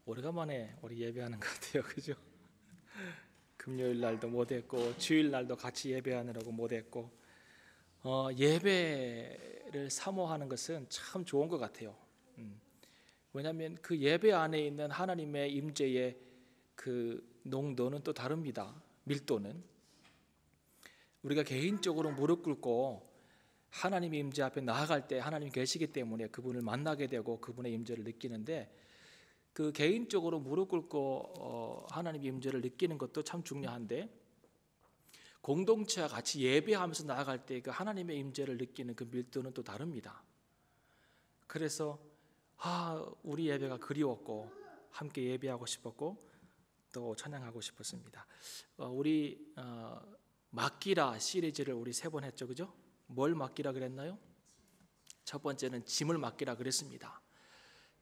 오래간만에 우리 예배하는 것 같아요. 그죠? 금요일 날도 못했고 주일 날도 같이 예배하느라고 못했고 예배를 사모하는 것은 참 좋은 것 같아요. 왜냐하면 그 예배 안에 있는 하나님의 임재의 그 농도는 또 다릅니다. 밀도는 우리가 개인적으로 무릎 꿇고 하나님의 임재 앞에 나아갈 때 하나님이 계시기 때문에 그분을 만나게 되고 그분의 임재를 느끼는데, 그 개인적으로 무릎 꿇고 하나님의 임재를 느끼는 것도 참 중요한데, 공동체와 같이 예배하면서 나아갈 때 그 하나님의 임재를 느끼는 그 밀도는 또 다릅니다. 그래서 우리 예배가 그리웠고 함께 예배하고 싶었고 또 찬양하고 싶었습니다. 우리 맡기라 시리즈를 우리 3번 했죠, 그죠? 뭘 맡기라 그랬나요? 첫 번째는 짐을 맡기라 그랬습니다.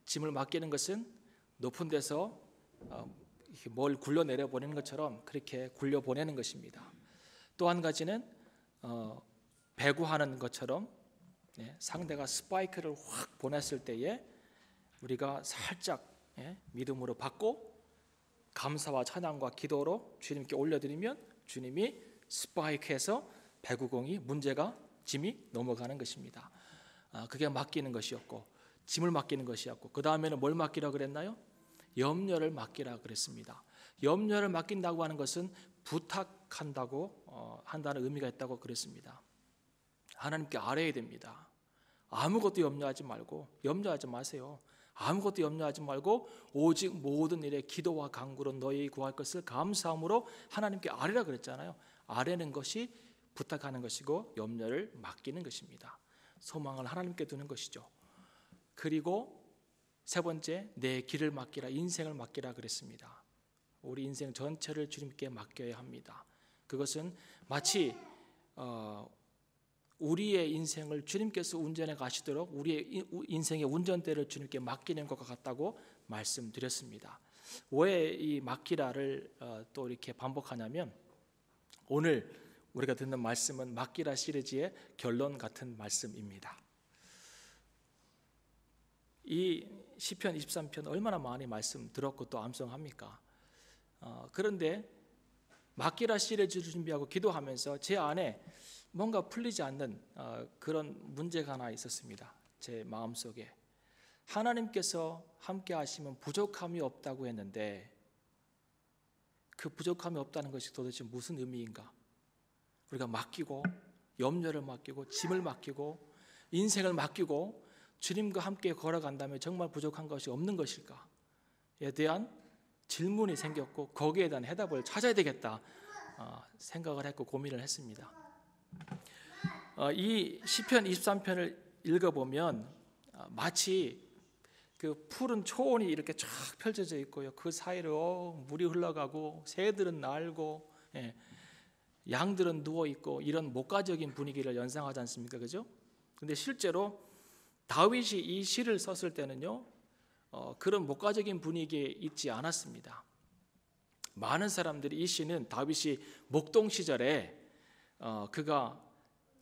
짐을 맡기는 것은 높은 데서 뭘 굴려 내려 보내는 것처럼 그렇게 굴려 보내는 것입니다. 또 한 가지는 배구하는 것처럼 상대가 스파이크를 확 보냈을 때에 우리가 살짝 믿음으로 받고 감사와 찬양과 기도로 주님께 올려드리면 주님이 스파이크에서 배구공이 짐이 넘어가는 것입니다. 그게 맡기는 것이었고, 짐을 맡기는 것이었고, 그 다음에는 뭘 맡기라 그랬나요? 염려를 맡기라 그랬습니다. 염려를 맡긴다고 하는 것은 부탁한다고 한다는 의미가 있다고 그랬습니다. 하나님께 아뢰야 됩니다. 아무것도 염려하지 마세요. 아무것도 염려하지 말고 오직 모든 일에 기도와 간구로 너희 구할 것을 감사함으로 하나님께 아뢰라 그랬잖아요. 아뢰는 것이 부탁하는 것이고 염려를 맡기는 것입니다. 소망을 하나님께 두는 것이죠. 그리고 세 번째, 내 길을 맡기라, 인생을 맡기라 그랬습니다. 우리 인생 전체를 주님께 맡겨야 합니다. 그것은 마치 우리의 인생을 주님께서 운전해 가시도록 우리의 인생의 운전대를 주님께 맡기는 것과 같다고 말씀드렸습니다. 왜 이 맡기라를 또 이렇게 반복하냐면, 오늘 우리가 듣는 말씀은 맡기라 시리즈의 결론 같은 말씀입니다. 이 시편 23편 얼마나 많이 말씀 들었고 또 암송합니까? 그런데 맡기라 시리즈를 준비하고 기도하면서 제 안에 뭔가 풀리지 않는 그런 문제가 하나 있었습니다. 제 마음속에 하나님께서 함께 하시면 부족함이 없다고 했는데, 그 부족함이 없다는 것이 도대체 무슨 의미인가? 우리가 맡기고 염려를 맡기고 짐을 맡기고 인생을 맡기고 주님과 함께 걸어간다면 정말 부족한 것이 없는 것일까에 대한 질문이 생겼고, 거기에 대한 해답을 찾아야 되겠다 생각을 했고 고민을 했습니다. 이 시편 23편을 읽어보면 마치 그 푸른 초원이 이렇게 쫙 펼쳐져 있고요, 그 사이로 물이 흘러가고 새들은 날고 양들은 누워 있고 이런 목가적인 분위기를 연상하지 않습니까? 그죠? 근데 실제로 다윗이 이 시를 썼을 때는요, 그런 목가적인 분위기에 있지 않았습니다. 많은 사람들이 이 시는 다윗이 목동 시절에 그가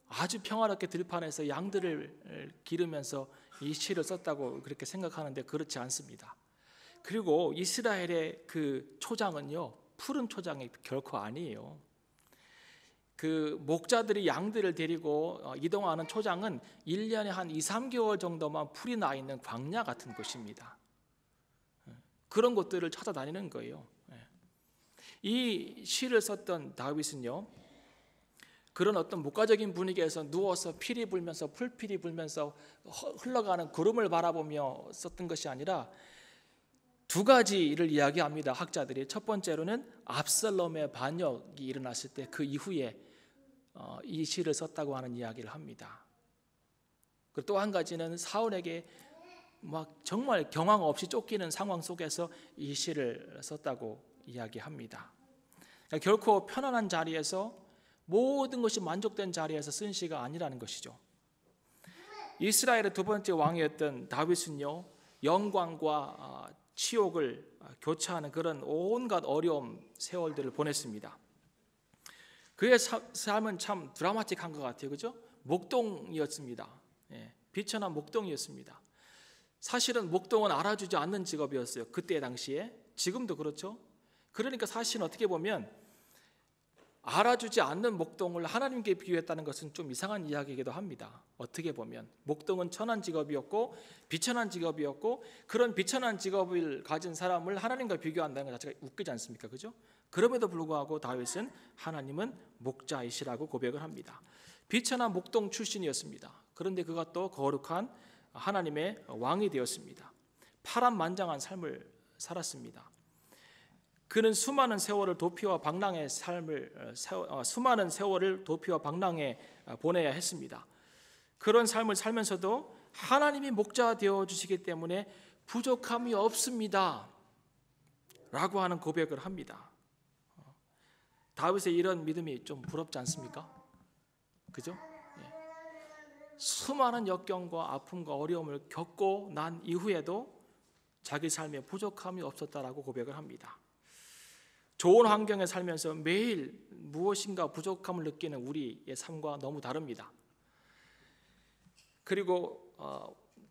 아주 평화롭게 들판에서 양들을 기르면서 이 시를 썼다고 그렇게 생각하는데 그렇지 않습니다. 그리고 이스라엘의 그 초장은요, 푸른 초장이 결코 아니에요. 그 목자들이 양들을 데리고 이동하는 초장은 1년에 한 2-3개월 정도만 풀이 나 있는 광야 같은 곳입니다. 그런 곳들을 찾아다니는 거예요. 이 시를 썼던 다윗은요, 그런 어떤 목가적인 분위기에서 누워서 피리 불면서 풀피리 불면서 흘러가는 구름을 바라보며 썼던 것이 아니라 두 가지를 이야기합니다. 학자들이. 첫 번째로는 압살롬의 반역이 일어났을 때 그 이후에 이 시를 썼다고 하는 이야기를 합니다. 그리고 또 한 가지는 사울에게 막 정말 경황 없이 쫓기는 상황 속에서 이 시를 썼다고 이야기합니다. 그러니까 결코 편안한 자리에서 모든 것이 만족된 자리에서 쓴 시가 아니라는 것이죠. 이스라엘의 두 번째 왕이었던 다윗은요, 영광과 치욕을 교차하는 그런 온갖 어려움 세월들을 보냈습니다. 그의 삶은 참 드라마틱한 것 같아요. 그죠? 목동이었습니다. 비천한 목동이었습니다. 사실은 목동은 알아주지 않는 직업이었어요. 그때 당시에. 지금도 그렇죠. 그러니까 사실은 어떻게 보면 알아주지 않는 목동을 하나님께 비유했다는 것은 좀 이상한 이야기이기도 합니다. 어떻게 보면 목동은 천한 직업이었고 비천한 직업이었고, 그런 비천한 직업을 가진 사람을 하나님과 비교한다는 것 자체가 웃기지 않습니까? 그죠? 그럼에도 불구하고 다윗은 하나님은 목자이시라고 고백을 합니다. 비천한 목동 출신이었습니다. 그런데 그가 또 거룩한 하나님의 왕이 되었습니다. 파란만장한 삶을 살았습니다. 그는 수많은 세월을 도피와 방랑의 수많은 세월을 도피와 방랑에 보내야 했습니다. 그런 삶을 살면서도 하나님이 목자 되어 주시기 때문에 부족함이 없습니다 라고 하는 고백을 합니다. 다윗의 이런 믿음이 좀 부럽지 않습니까? 그죠? 수많은 역경과 아픔과 어려움을 겪고 난 이후에도 자기 삶에 부족함이 없었다라고 고백을 합니다. 좋은 환경에 살면서 매일 무엇인가 부족함을 느끼는 우리의 삶과 너무 다릅니다. 그리고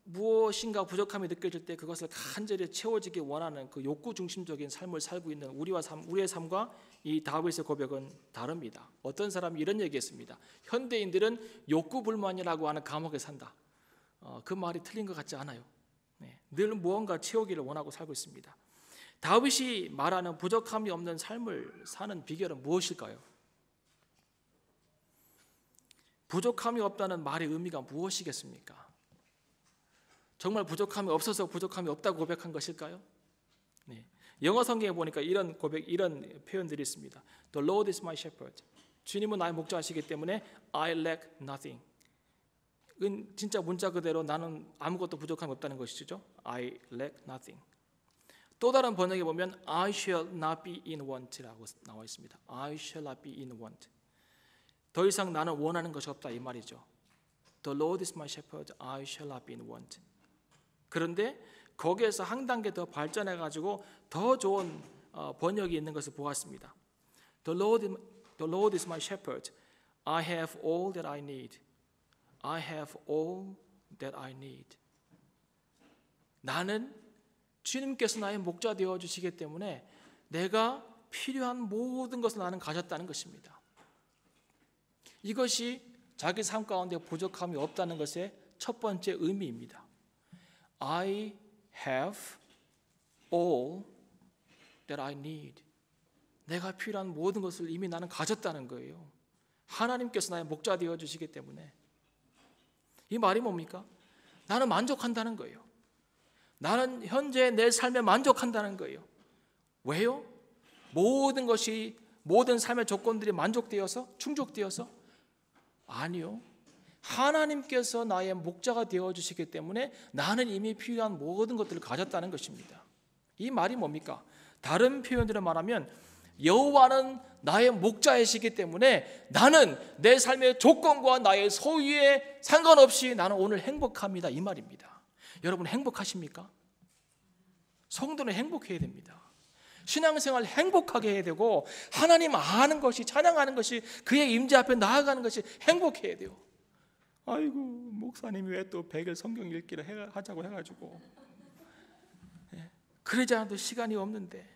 무엇인가 부족함이 느껴질 때 그것을 간절히 채워지기 원하는 그 욕구 중심적인 삶을 살고 있는 우리의 삶과 이 다윗의 고백은 다릅니다. 어떤 사람이 이런 얘기했습니다. 현대인들은 욕구 불만이라고 하는 감옥에 산다. 그 말이 틀린 것 같지 않아요. 늘 무언가 채우기를 원하고 살고 있습니다. 다윗이 말하는 부족함이 없는 삶을 사는 비결은 무엇일까요? 부족함이 없다는 말의 의미가 무엇이겠습니까? 정말 부족함이 없어서 부족함이 없다고 고백한 것일까요? 네. 영어 성경에 보니까 이런 표현들이 있습니다. The Lord is my shepherd. 주님은 나의 목자이시기 때문에 I lack nothing. 진짜 문자 그대로 나는 아무것도 부족함이 없다는 것이죠. I lack nothing. 또 다른 번역에 보면 I shall not be in want라고 나와 있습니다. I shall not be in want. 더 이상 나는 원하는 것이 없다 이 말이죠. The Lord is my shepherd. I shall not be in want. 그런데 거기에서 한 단계 더 발전해 가지고 더 좋은 번역이 있는 것을 보았습니다. The Lord is my shepherd. I have all that I need. I have all that I need. 나는 주님께서 나의 목자 되어 주시기 때문에 내가 필요한 모든 것을 나는 가졌다는 것입니다. 이것이 자기 삶 가운데 부족함이 없다는 것의 첫 번째 의미입니다. I have all that I need. 내가 필요한 모든 것을 이미 나는 가졌다는 거예요. 하나님께서 나의 목자 되어 주시기 때문에. 이 말이 뭡니까? 나는 만족한다는 거예요. 나는 현재 내 삶에 만족한다는 거예요. 왜요? 모든 삶의 조건들이 만족되어서 충족되어서? 아니요. 하나님께서 나의 목자가 되어주시기 때문에 나는 이미 필요한 모든 것들을 가졌다는 것입니다. 이 말이 뭡니까? 다른 표현으로 말하면 여호와는 나의 목자이시기 때문에 나는 내 삶의 조건과 나의 소유에 상관없이 나는 오늘 행복합니다. 이 말입니다. 여러분 행복하십니까? 성도는 행복해야 됩니다. 신앙생활 행복하게 해야 되고 하나님 아는 것이, 찬양하는 것이, 그의 임재 앞에 나아가는 것이 행복해야 돼요. 아이고 목사님이 왜 또 100일 성경 읽기를 하자고 해가지고 그러지 않아도 시간이 없는데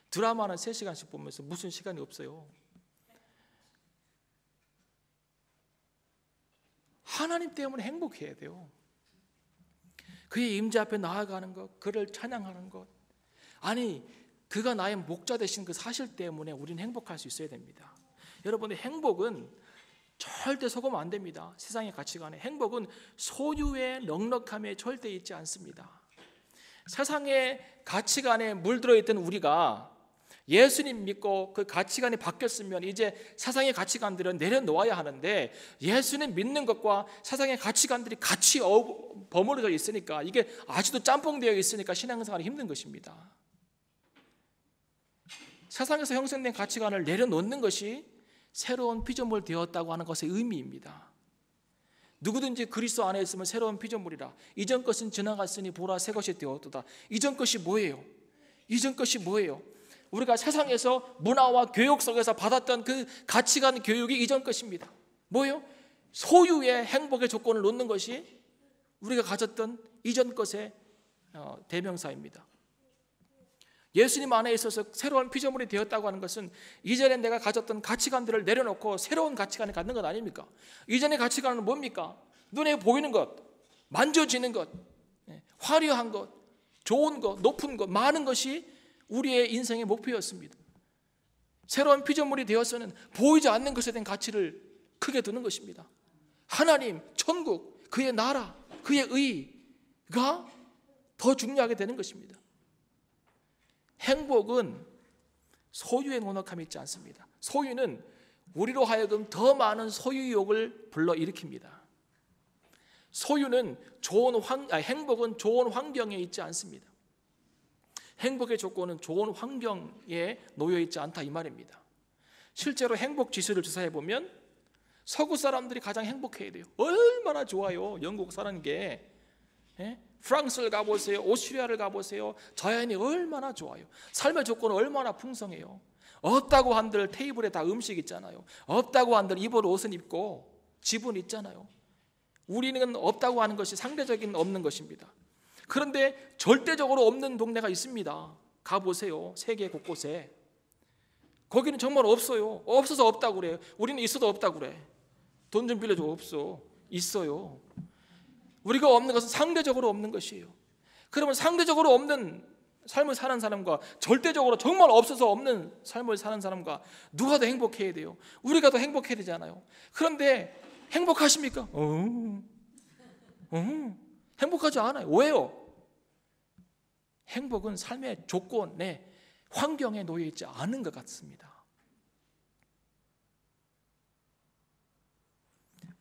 드라마는 3시간씩 보면서 무슨 시간이 없어요. 하나님 때문에 행복해야 돼요. 그의 임재 앞에 나아가는 것, 그를 찬양하는 것, 아니 그가 나의 목자 되신 그 사실 때문에 우리는 행복할 수 있어야 됩니다. 여러분의 행복은 절대 속으면 안 됩니다. 세상의 가치관에 행복은 소유의 넉넉함에 절대 있지 않습니다. 세상의 가치관에 물들어 있던 우리가 예수님 믿고 그 가치관이 바뀌었으면 이제 세상의 가치관들은 내려놓아야 하는데 예수님 믿는 것과 세상의 가치관들이 같이 버무려져 있으니까 이게 아직도 짬뽕되어 있으니까 신앙생활이 힘든 것입니다. 세상에서 형성된 가치관을 내려놓는 것이 새로운 피조물 되었다고 하는 것의 의미입니다. 누구든지 그리스도 안에 있으면 새로운 피조물이라. 이전 것은 지나갔으니 보라 새 것이 되었도다. 이전 것이 뭐예요? 이전 것이 뭐예요? 우리가 세상에서 문화와 교육 속에서 받았던 그 가치관 교육이 이전 것입니다. 뭐예요? 소유의 행복의 조건을 놓는 것이 우리가 가졌던 이전 것의 대명사입니다. 예수님 안에 있어서 새로운 피조물이 되었다고 하는 것은 이전에 내가 가졌던 가치관들을 내려놓고 새로운 가치관을 갖는 것 아닙니까? 이전의 가치관은 뭡니까? 눈에 보이는 것, 만져지는 것, 화려한 것, 좋은 것, 높은 것, 많은 것이 우리의 인생의 목표였습니다. 새로운 피조물이 되어서는 보이지 않는 것에 대한 가치를 크게 두는 것입니다. 하나님, 천국, 그의 나라, 그의 의가 더 중요하게 되는 것입니다. 행복은 소유에 논하함이 있지 않습니다. 소유는 우리로 하여금 더 많은 소유욕을 불러일으킵니다. 소유는 행복은 좋은 환경에 있지 않습니다. 행복의 조건은 좋은 환경에 놓여 있지 않다 이 말입니다. 실제로 행복 지수를 조사해 보면 서구 사람들이 가장 행복해야 돼요. 얼마나 좋아요. 영국 사는 게. 프랑스를 가보세요. 오스트리아를 가보세요. 자연이 얼마나 좋아요. 삶의 조건은 얼마나 풍성해요. 없다고 한들 테이블에 다 음식 있잖아요. 없다고 한들 입을 옷은 입고 집은 있잖아요. 우리는 없다고 하는 것이 상대적인 없는 것입니다. 그런데 절대적으로 없는 동네가 있습니다. 가보세요. 세계 곳곳에. 거기는 정말 없어요. 없어서 없다고 그래요. 우리는 있어도 없다고 그래. 돈 좀 빌려줘. 없어. 있어요. 우리가 없는 것은 상대적으로 없는 것이에요. 그러면 상대적으로 없는 삶을 사는 사람과 절대적으로 정말 없어서 없는 삶을 사는 사람과 누가 더 행복해야 돼요? 우리가 더 행복해야 되잖아요. 그런데 행복하십니까? 행복하지 않아요. 왜요? 행복은 삶의 조건에 환경에 놓여 있지 않은 것 같습니다.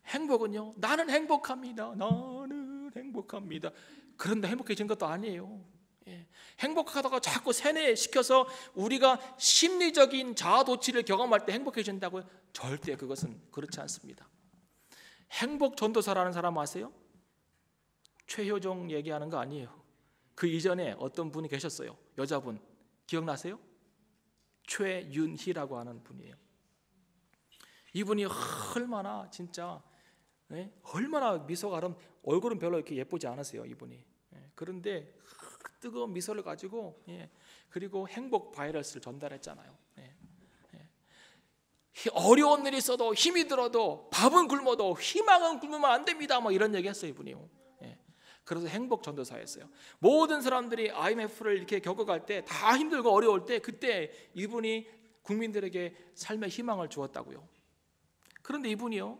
행복은요, 나는 행복합니다. 나는 행복합니다. 그런데 행복해진 것도 아니에요. 행복하다가 자꾸 세뇌시켜서 우리가 심리적인 자아도취를 경험할 때 행복해진다고요? 절대 그것은 그렇지 않습니다. 행복 전도사라는 사람 아세요? 최효종 얘기하는 거 아니에요. 그 이전에 어떤 분이 계셨어요. 여자분 기억나세요? 최윤희라고 하는 분이에요. 이분이 얼마나 진짜 얼마나 미소가 얼굴은 별로 이렇게 예쁘지 않으세요. 이분이. 그런데 뜨거운 미소를 가지고 그리고 행복 바이러스를 전달했잖아요. 어려운 일이 있어도 힘이 들어도 밥은 굶어도 희망은 굶으면 안 됩니다. 뭐 이런 얘기 했어요. 이분이요. 그래서 행복 전도사였어요. 모든 사람들이 IMF를 이렇게 겪어갈 때 다 힘들고 어려울 때 그때 이분이 국민들에게 삶의 희망을 주었다고요. 그런데 이분이요,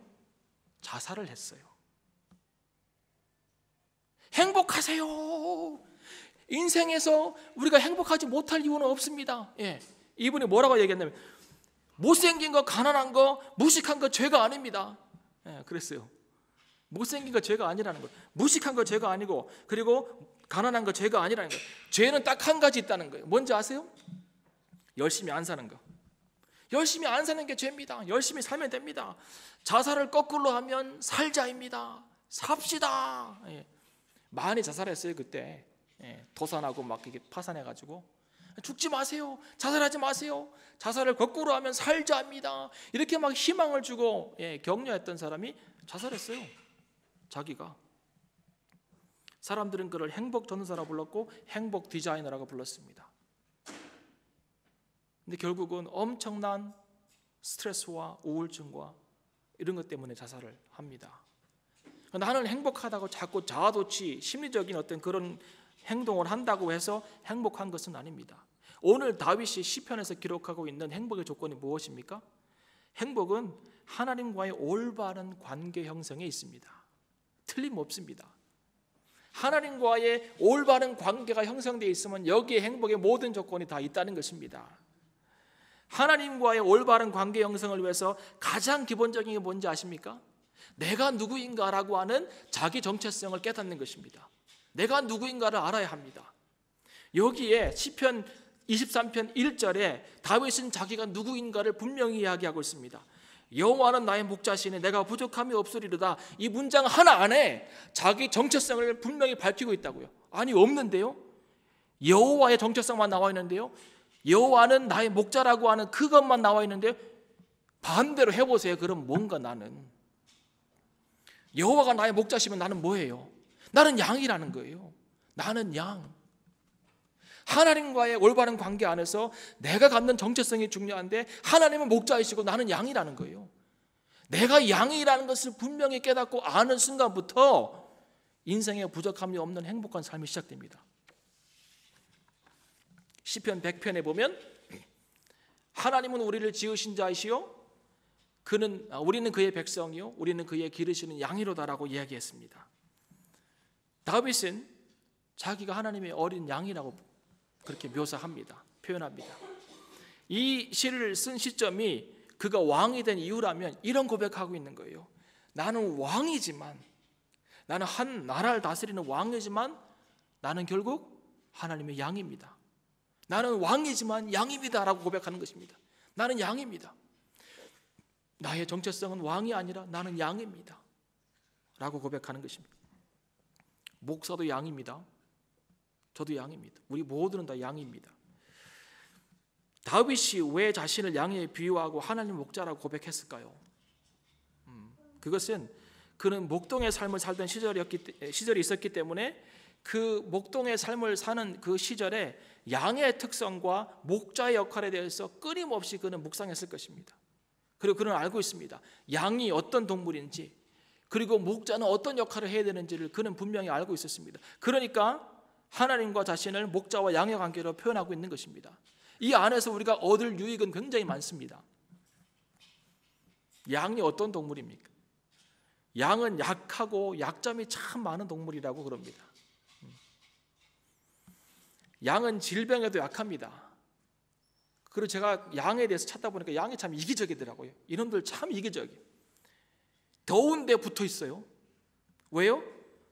자살을 했어요. 행복하세요. 인생에서 우리가 행복하지 못할 이유는 없습니다. 이분이 뭐라고 얘기했냐면 못생긴 거, 가난한 거, 무식한 거 죄가 아닙니다. 그랬어요. 못생긴 거 죄가 아니라는 거예요. 무식한 거 죄가 아니고, 그리고 가난한 거 죄가 아니라는 거예요. 죄는 딱 한 가지 있다는 거예요. 뭔지 아세요? 열심히 안 사는 거. 열심히 안 사는 게 죄입니다. 열심히 살면 됩니다. 자살을 거꾸로 하면 살자입니다. 삽시다. 많이 자살했어요 그때. 도산하고 막 이렇게 파산해가지고 죽지 마세요. 자살하지 마세요. 자살을 거꾸로 하면 살자입니다. 이렇게 막 희망을 주고 격려했던 사람이 자살했어요. 자기가. 사람들은 그를 행복 전도사라고 불렀고 행복 디자이너라고 불렀습니다. 근데 결국은 엄청난 스트레스와 우울증과 이런 것 때문에 자살을 합니다. 나는 행복하다고 자꾸 자아도취, 심리적인 어떤 그런 행동을 한다고 해서 행복한 것은 아닙니다. 오늘 다윗이 시편에서 기록하고 있는 행복의 조건이 무엇입니까? 행복은 하나님과의 올바른 관계 형성에 있습니다. 틀림없습니다. 하나님과의 올바른 관계가 형성되어 있으면 여기에 행복의 모든 조건이 다 있다는 것입니다. 하나님과의 올바른 관계 형성을 위해서 가장 기본적인 게 뭔지 아십니까? 내가 누구인가라고 하는 자기 정체성을 깨닫는 것입니다. 내가 누구인가를 알아야 합니다. 여기에 시편 23편 1절에 다윗은 자기가 누구인가를 분명히 이야기하고 있습니다. 여호와는 나의 목자시니 내가 부족함이 없으리로다. 이 문장 하나 안에 자기 정체성을 분명히 밝히고 있다고요. 아니 없는데요? 여호와의 정체성만 나와 있는데요? 여호와는 나의 목자라고 하는 그것만 나와 있는데 반대로 해보세요. 그럼 뭔가 나는 여호와가 나의 목자시면 나는 뭐예요? 나는 양이라는 거예요. 나는 양. 하나님과의 올바른 관계 안에서 내가 갖는 정체성이 중요한데 하나님은 목자이시고 나는 양이라는 거예요. 내가 양이라는 것을 분명히 깨닫고 아는 순간부터 인생에 부족함이 없는 행복한 삶이 시작됩니다. 시편 100편에 보면 하나님은 우리를 지으신 자이시요 우리는 그의 백성이요 우리는 그의 기르시는 양이로다라고 이야기했습니다. 다윗은 자기가 하나님의 어린 양이라고 그렇게 묘사합니다. 표현합니다. 이 시를 쓴 시점이 그가 왕이 된 이유라면 이런 고백하고 있는 거예요. 나는 왕이지만, 나는 한 나라를 다스리는 왕이지만 나는 결국 하나님의 양입니다. 나는 왕이지만 양입니다 라고 고백하는 것입니다. 나는 양입니다. 나의 정체성은 왕이 아니라 나는 양입니다 라고 고백하는 것입니다. 목사도 양입니다. 저도 양입니다. 우리 모두는 다 양입니다. 다윗이 왜 자신을 양에 비유하고 하나님 목자라고 고백했을까요? 그것은 그는 목동의 삶을 살던 시절이 있었기 때문에 그 목동의 삶을 사는 그 시절에 양의 특성과 목자의 역할에 대해서 끊임없이 그는 묵상했을 것입니다. 그리고 그는 알고 있습니다. 양이 어떤 동물인지, 그리고 목자는 어떤 역할을 해야 되는지를 그는 분명히 알고 있었습니다. 그러니까 하나님과 자신을 목자와 양의 관계로 표현하고 있는 것입니다. 이 안에서 우리가 얻을 유익은 굉장히 많습니다. 양이 어떤 동물입니까? 양은 약하고 약점이 참 많은 동물이라고 그럽니다. 양은 질병에도 약합니다. 그리고 제가 양에 대해서 찾다 보니까 양이 참 이기적이더라고요. 이놈들 참 이기적이에요. 더운데 붙어 있어요. 왜요?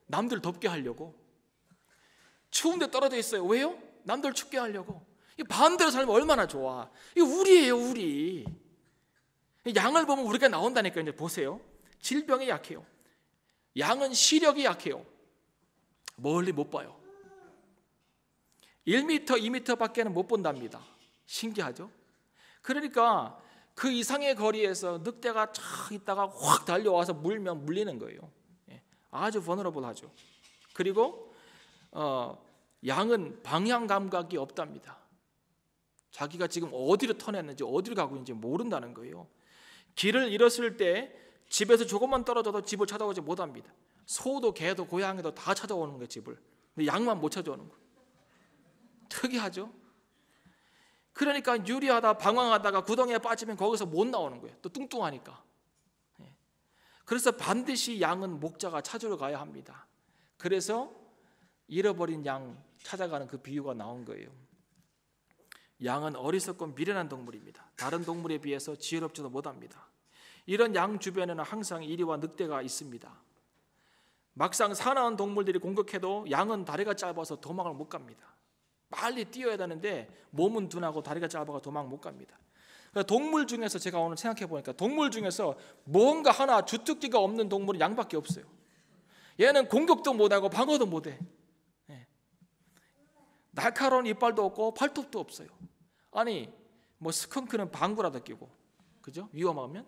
남들 덥게 하려고. 추운데 떨어져 있어요. 왜요? 남들 춥게 하려고. 반대로 살면 얼마나 좋아. 이거 우리예요, 우리. 양을 보면 우리가 나온다니까요. 이제 보세요. 질병에 약해요. 양은 시력이 약해요. 멀리 못 봐요. 1m, 2m 밖에는 못 본답니다. 신기하죠? 그러니까 그 이상의 거리에서 늑대가 쫙 있다가 확 달려와서 물면 물리는 거예요. 아주 vulnerable하죠. 그리고 양은 방향 감각이 없답니다. 자기가 지금 어디로 턴했는지 어디로 가고 있는지 모른다는 거예요. 길을 잃었을 때 집에서 조금만 떨어져도 집을 찾아오지 못합니다. 소도 개도 고양이도 다 찾아오는 거예요, 집을. 근데 양만 못 찾아오는 거예요. 특이하죠? 그러니까 유리하다 방황하다가 구덩이에 빠지면 거기서 못 나오는 거예요. 또 뚱뚱하니까. 그래서 반드시 양은 목자가 찾으러 가야 합니다. 그래서 잃어버린 양 찾아가는 그 비유가 나온 거예요. 양은 어리석고 미련한 동물입니다. 다른 동물에 비해서 지혜롭지도 못합니다. 이런 양 주변에는 항상 이리와 늑대가 있습니다. 막상 사나운 동물들이 공격해도 양은 다리가 짧아서 도망을 못 갑니다. 빨리 뛰어야 되는데 몸은 둔하고 다리가 짧아서 도망 못 갑니다. 그러니까 동물 중에서 제가 오늘 생각해 보니까 동물 중에서 뭔가 하나 주특기가 없는 동물은 양밖에 없어요. 얘는 공격도 못하고 방어도 못해. 날카로운 이빨도 없고 팔톱도 없어요. 아니 뭐 스컹크는 방구라도 끼고, 그죠? 위험하면.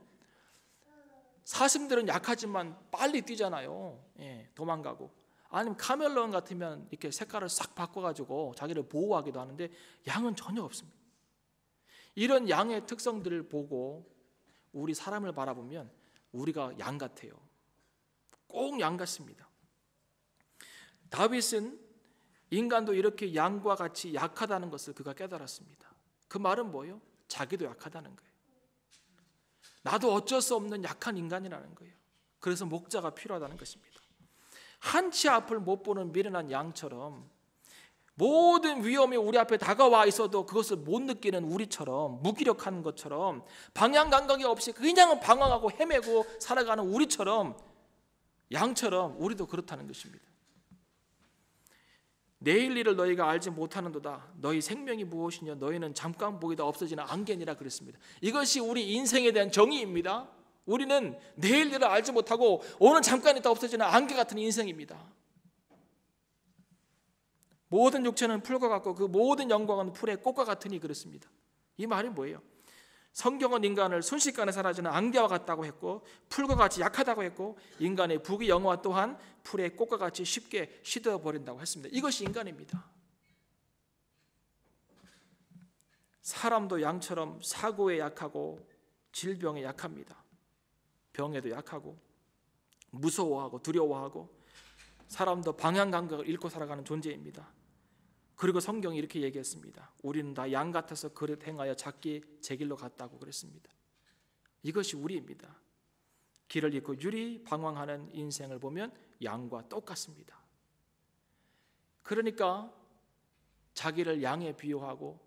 사슴들은 약하지만 빨리 뛰잖아요. 도망가고. 아니면 카멜레온 같으면 이렇게 색깔을 싹 바꿔가지고 자기를 보호하기도 하는데 양은 전혀 없습니다. 이런 양의 특성들을 보고 우리 사람을 바라보면 우리가 양 같아요. 꼭 양 같습니다. 다윗은 인간도 이렇게 양과 같이 약하다는 것을 그가 깨달았습니다. 그 말은 뭐예요? 자기도 약하다는 거예요. 나도 어쩔 수 없는 약한 인간이라는 거예요. 그래서 목자가 필요하다는 것입니다. 한치 앞을 못 보는 미련한 양처럼 모든 위험이 우리 앞에 다가와 있어도 그것을 못 느끼는 우리처럼, 무기력한 것처럼, 방향 감각이 없이 그냥 방황하고 헤매고 살아가는 우리처럼, 양처럼 우리도 그렇다는 것입니다. 내일 일을 너희가 알지 못하는도다. 너희 생명이 무엇이냐? 너희는 잠깐 보이다 없어지는 안개니라 그랬습니다. 이것이 우리 인생에 대한 정의입니다. 우리는 내일 일을 알지 못하고 오늘 잠깐 있다 없어지는 안개 같은 인생입니다. 모든 육체는 풀과 같고 그 모든 영광은 풀의 꽃과 같으니 그렇습니다. 이 말이 뭐예요? 성경은 인간을 순식간에 사라지는 안개와 같다고 했고 풀과 같이 약하다고 했고 인간의 부귀 영화 또한 풀의 꽃과 같이 쉽게 시들어버린다고 했습니다. 이것이 인간입니다. 사람도 양처럼 사고에 약하고 질병에 약합니다. 병에도 약하고 무서워하고 두려워하고 사람도 방향 감각을 잃고 살아가는 존재입니다. 그리고 성경이 이렇게 얘기했습니다. 우리는 다 양 같아서 그릇 행하여 자기 제 길로 갔다고 그랬습니다. 이것이 우리입니다. 길을 잃고 유리 방황하는 인생을 보면 양과 똑같습니다. 그러니까 자기를 양에 비유하고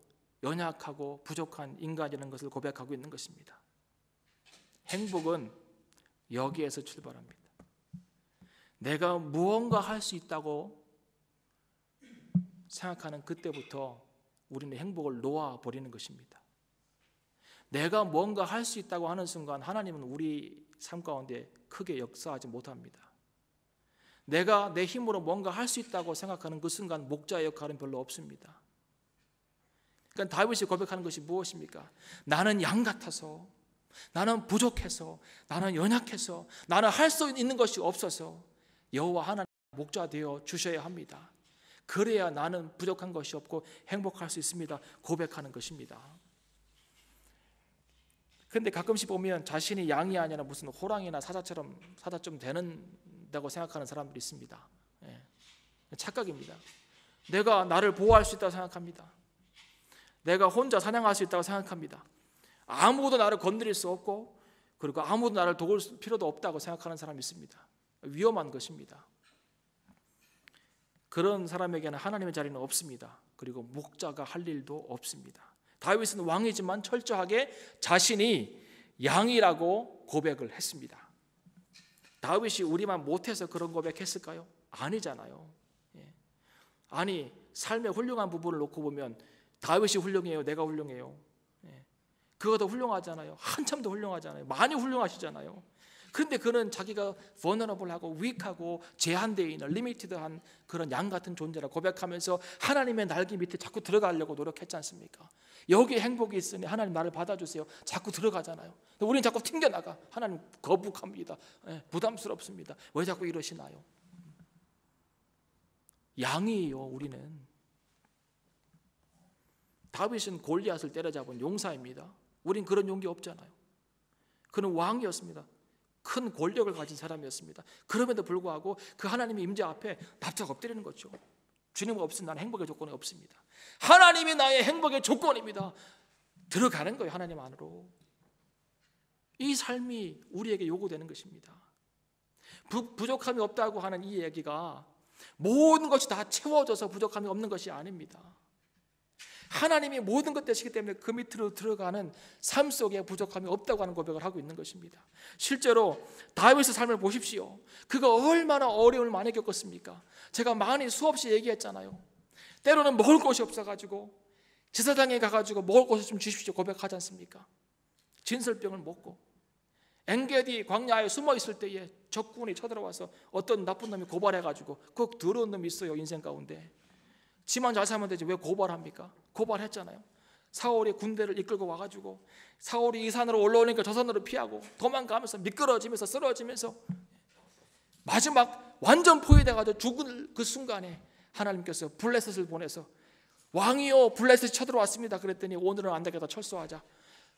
연약하고 부족한 인간이라는 것을 고백하고 있는 것입니다. 행복은 여기에서 출발합니다. 내가 무언가 할 수 있다고 생각하는 그때부터 우리는 행복을 놓아버리는 것입니다. 내가 뭔가 할 수 있다고 하는 순간 하나님은 우리 삶 가운데 크게 역사하지 못합니다. 내가 내 힘으로 뭔가 할 수 있다고 생각하는 그 순간 목자의 역할은 별로 없습니다. 그러니까 다윗이 고백하는 것이 무엇입니까? 나는 양 같아서, 나는 부족해서, 나는 연약해서, 나는 할 수 있는 것이 없어서 여호와 하나님 목자 되어 주셔야 합니다. 그래야 나는 부족한 것이 없고 행복할 수 있습니다. 고백하는 것입니다. 그런데 가끔씩 보면 자신이 양이 아니라 무슨 호랑이나 사자처럼 되는다고 생각하는 사람들이 있습니다. 착각입니다. 내가 나를 보호할 수 있다고 생각합니다. 내가 혼자 사냥할 수 있다고 생각합니다. 아무도 나를 건드릴 수 없고 그리고 아무도 나를 도울 필요도 없다고 생각하는 사람이 있습니다. 위험한 것입니다. 그런 사람에게는 하나님의 자리는 없습니다. 그리고 목자가 할 일도 없습니다. 다윗은 왕이지만 철저하게 자신이 양이라고 고백을 했습니다. 다윗이 우리만 못해서 그런 고백했을까요? 아니잖아요. 아니, 삶의 훌륭한 부분을 놓고 보면 다윗이 훌륭해요? 내가 훌륭해요? 그거 더 훌륭하잖아요. 한참 더 훌륭하잖아요. 많이 훌륭하시잖아요. 그런데 그는 자기가 vulnerable하고 weak하고 제한되어 있는 리미티드한 그런 양 같은 존재라 고백하면서 하나님의 날개 밑에 자꾸 들어가려고 노력했지 않습니까? 여기에 행복이 있으니 하나님 나를 받아주세요. 자꾸 들어가잖아요. 우리는 자꾸 튕겨나가. 하나님 거북합니다. 부담스럽습니다. 왜 자꾸 이러시나요? 양이에요. 우리는. 다윗은 골리앗을 때려잡은 용사입니다. 우린 그런 용기 없잖아요. 그는 왕이었습니다. 큰 권력을 가진 사람이었습니다. 그럼에도 불구하고 그 하나님의 임재 앞에 납작 엎드리는 거죠. 주님 없으면 나는 행복의 조건이 없습니다. 하나님이 나의 행복의 조건입니다. 들어가는 거예요. 하나님 안으로. 이 삶이 우리에게 요구되는 것입니다. 부족함이 없다고 하는 이 얘기가 모든 것이 다 채워져서 부족함이 없는 것이 아닙니다. 하나님이 모든 것 되시기 때문에 그 밑으로 들어가는 삶 속에 부족함이 없다고 하는 고백을 하고 있는 것입니다. 실제로 다윗의 삶을 보십시오. 그가 얼마나 어려움을 많이 겪었습니까? 제가 많이 수없이 얘기했잖아요. 때로는 먹을 것이 없어가지고 제사장에 가가지고 먹을 것을 좀 주십시오 고백하지 않습니까? 진설병을 먹고 엔게디 광야에 숨어 있을 때에 적군이 쳐들어와서 어떤 나쁜 놈이 고발해가지고 그 더러운 놈이 있어요. 인생 가운데. 지만 잘 살면 되지 왜 고발합니까? 고발했잖아요. 사울이 군대를 이끌고 와가지고 사울이 이 산으로 올라오니까 저 산으로 피하고 도망가면서 미끄러지면서 쓰러지면서 마지막 완전 포위돼가지고 죽을 그 순간에 하나님께서 블레셋을 보내서 왕이요 블레셋이 쳐들어왔습니다. 그랬더니 오늘은 안 되겠다 철수하자.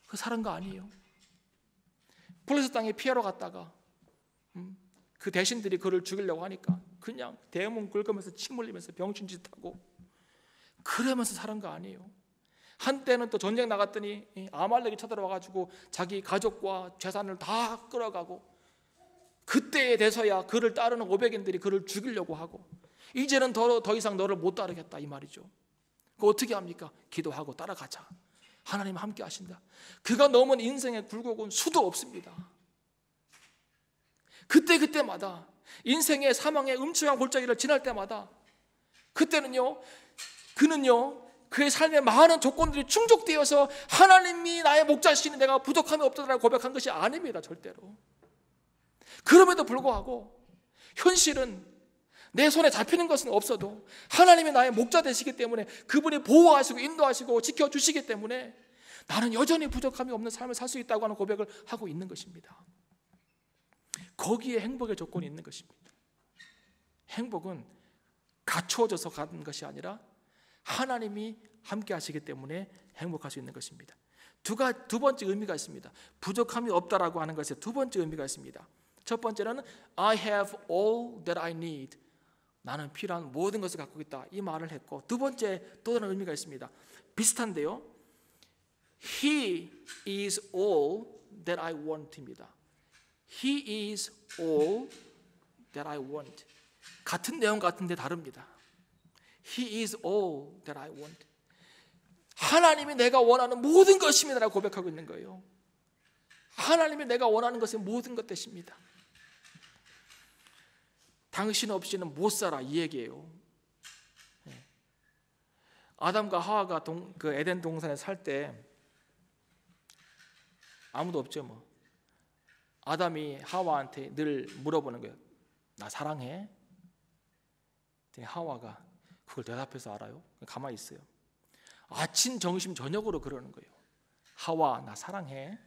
그 사는 거 아니에요. 블레셋 땅에 피하러 갔다가 그 대신들이 그를 죽이려고 하니까 그냥 대문 긁으면서 침 흘리면서 병신짓하고 그러면서 사는 거 아니에요. 한때는 또 전쟁 나갔더니 아말렉이 쳐들어와가지고 자기 가족과 재산을 다 끌어가고 그때에 돼서야 그를 따르는 500인들이 그를 죽이려고 하고 이제는 더 이상 너를 못 따르겠다 이 말이죠. 그 어떻게 합니까? 기도하고 따라가자. 하나님 함께 하신다. 그가 넘은 인생의 굴곡은 수도 없습니다. 그때마다 인생의 사망의 음침한 골짜기를 지날 때마다 그때는요 그는요 그의 삶에 많은 조건들이 충족되어서 하나님이 나의 목자시니 내가 부족함이 없다라고 고백한 것이 아닙니다. 절대로. 그럼에도 불구하고 현실은 내 손에 잡히는 것은 없어도 하나님이 나의 목자 되시기 때문에 그분이 보호하시고 인도하시고 지켜주시기 때문에 나는 여전히 부족함이 없는 삶을 살 수 있다고 하는 고백을 하고 있는 것입니다. 거기에 행복의 조건이 있는 것입니다. 행복은 갖추어져서 가는 것이 아니라 하나님이 함께 하시기 때문에 행복할 수 있는 것입니다. 두 번째 의미가 있습니다. 부족함이 없다라고 하는 것에 두 번째 의미가 있습니다. 첫 번째는 I have all that I need. 나는 필요한 모든 것을 갖고 있다, 이 말을 했고, 두 번째 또 다른 의미가 있습니다. 비슷한데요. He is all that I want입니다. He is all that I want. 같은 내용 같은데 다릅니다. He is all that I want. 하나님이 내가 원하는 모든 것입니다라고 고백하고 있는 거예요. 하나님이 내가 원하는 것이 모든 것 되십니다. 당신 없이는 못 살아, 이 얘기예요. 아담과 하와가 그 에덴 동산에 살 때 아무도 없죠. 뭐 아담이 하와한테 늘 물어보는 거예요. 나 사랑해? 하와가 그걸 대답해서 알아요? 가만히 있어요. 아침, 점심, 저녁으로 그러는 거예요. 하와, 나 사랑해?